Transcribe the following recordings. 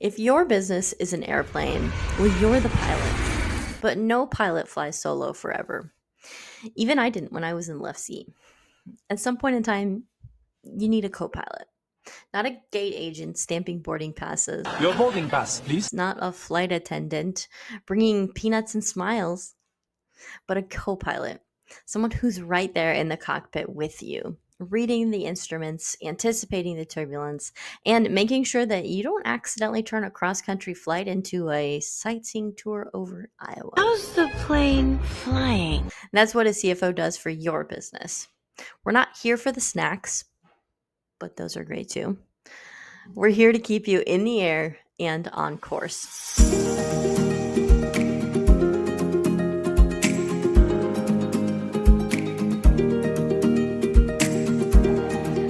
If your business is an airplane, well, you're the pilot. But no pilot flies solo forever. Even I didn't when I was in left seat. At some point in time, you need a co pilot. Not a gate agent stamping boarding passes, Your boarding pass, please. not a flight attendant bringing peanuts and smiles, but a co pilot. Someone who's right there in the cockpit with you, reading the instruments, anticipating the turbulence, and making sure that you don't accidentally turn a cross country flight into a sightseeing tour over Iowa. How's the plane flying? That's what a CFO does for your business. We're not here for the snacks, but those are great too. We're here to keep you in the air and on course.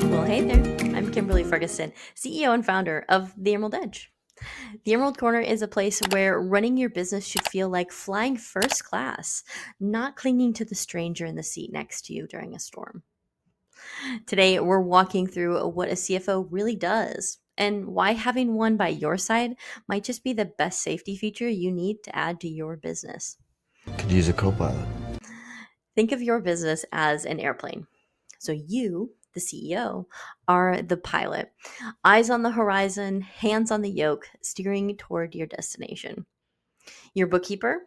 Well, hey there. I'm Kimberly Fergusson, CEO and founder of The Emerald Edge. The Emerald Corner is a place where running your business should feel like flying first class, not clinging to the stranger in the seat next to you during a storm. Today, we're walking through what a CFO really does and why having one by your side might just be the best safety feature you need to add to your business. Could use a co-pilot. Think of your business as an airplane. So you, the CEO, are the pilot. Eyes on the horizon, hands on the yoke, steering toward your destination. Your bookkeeper?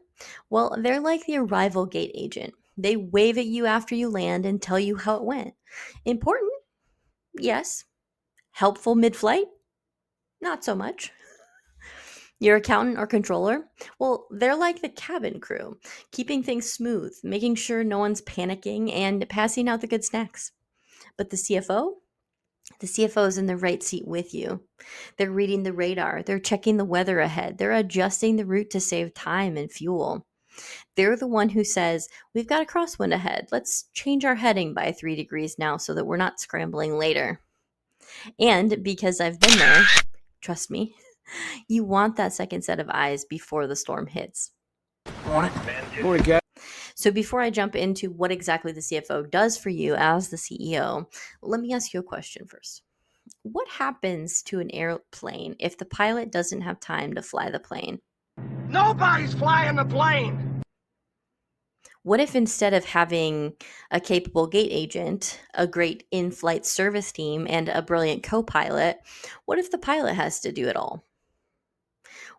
Well, they're like the arrival gate agent. They wave at you after you land and tell you how it went. Important? Yes. Helpful mid-flight? Not so much. Your accountant or controller? Well, they're like the cabin crew, keeping things smooth, making sure no one's panicking, and passing out the good snacks. But the CFO? The CFO is in the right seat with you. They're reading the radar. They're checking the weather ahead. They're adjusting the route to save time and fuel. They're the one who says, we've got a crosswind ahead. Let's change our heading by 3 degrees now so that we're not scrambling later. And because I've been there, trust me, you want that second set of eyes before the storm hits. Morning, Cat. So before I jump into what exactly the CFO does for you as the CEO, let me ask you a question first. What happens to an airplane if the pilot doesn't have time to fly the plane? Nobody's flying the plane. What if instead of having a capable gate agent, a great in-flight service team, and a brilliant co-pilot, what if the pilot has to do it all?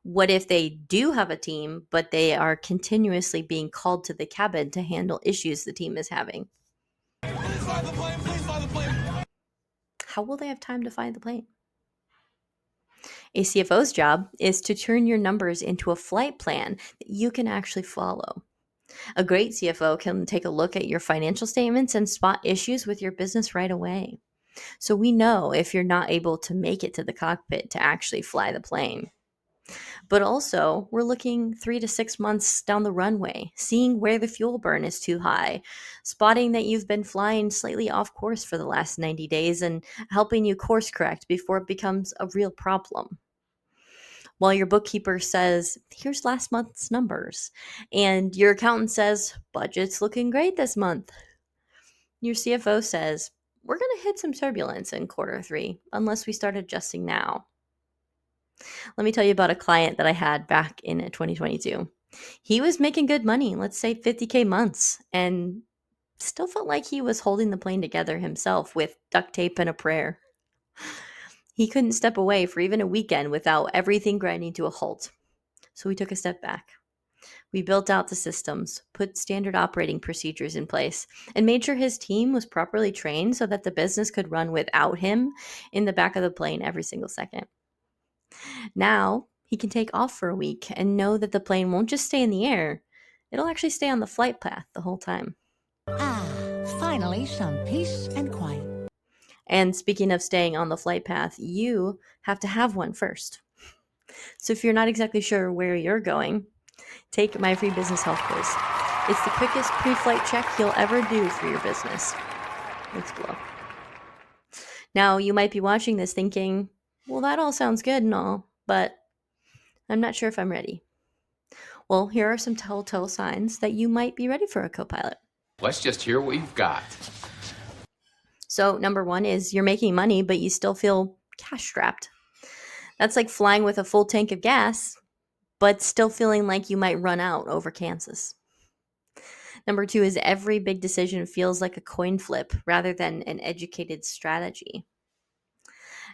What if they do have a team, but they are continuously being called to the cabin to handle issues the team is having? Please fly the plane. Please fly the plane. How will they have time to fly the plane? A CFO's job is to turn your numbers into a flight plan that you can actually follow. A great CFO can take a look at your financial statements and spot issues with your business right away. So we know if you're not able to make it to the cockpit to actually fly the plane. But also, we're looking 3 to 6 months down the runway, seeing where the fuel burn is too high, spotting that you've been flying slightly off course for the last 90 days, and helping you course correct before it becomes a real problem. While your bookkeeper says, here's last month's numbers, and your accountant says, budget's looking great this month. Your CFO says, we're going to hit some turbulence in quarter 3 unless we start adjusting now. Let me tell you about a client that I had back in 2022. He was making good money, let's say $50K months, and still felt like he was holding the plane together himself with duct tape and a prayer. He couldn't step away for even a weekend without everything grinding to a halt. So we took a step back. We built out the systems, put standard operating procedures in place, and made sure his team was properly trained so that the business could run without him in the back of the plane every single second. Now, he can take off for a week and know that the plane won't just stay in the air, it'll actually stay on the flight path the whole time. Finally, some peace and quiet. And speaking of staying on the flight path, you have to have one first. So if you're not exactly sure where you're going, take my free business health quiz. It's the quickest pre-flight check you'll ever do for your business. Let's blow. Now, you might be watching this thinking, well, that all sounds good and all, but I'm not sure if I'm ready. Well, here are some telltale signs that you might be ready for a co-pilot. Let's just hear what you've got. So number 1 is you're making money, but you still feel cash strapped. That's like flying with a full tank of gas, but still feeling like you might run out over Kansas. Number 2 is every big decision feels like a coin flip rather than an educated strategy.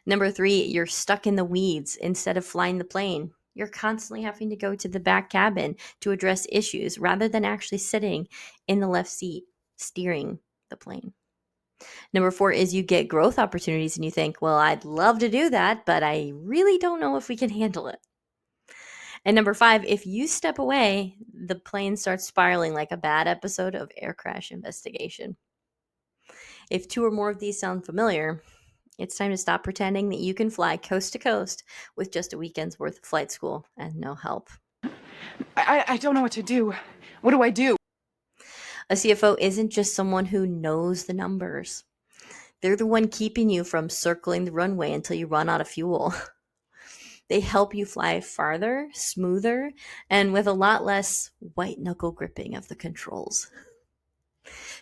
Number 3, you're stuck in the weeds instead of flying the plane. You're constantly having to go to the back cabin to address issues rather than actually sitting in the left seat steering the plane. Number 4 is you get growth opportunities and you think, well, I'd love to do that, but I really don't know if we can handle it. And number 5, if you step away, the plane starts spiraling like a bad episode of Air Crash Investigation. If 2 or more of these sound familiar, it's time to stop pretending that you can fly coast to coast with just a weekend's worth of flight school and no help. I don't know what to do. What do I do? A CFO isn't just someone who knows the numbers. They're the one keeping you from circling the runway until you run out of fuel. They help you fly farther, smoother, and with a lot less white-knuckle gripping of the controls.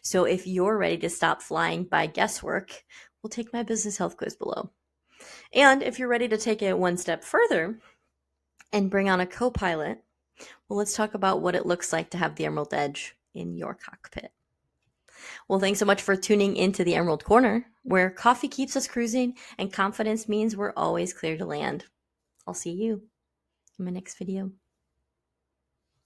So if you're ready to stop flying by guesswork, we'll take my business health quiz below. And if you're ready to take it one step further and bring on a co-pilot, well, let's talk about what it looks like to have the Emerald Edge in your cockpit. Well, thanks so much for tuning into the Emerald Corner, where coffee keeps us cruising and confidence means we're always clear to land. I'll see you in my next video.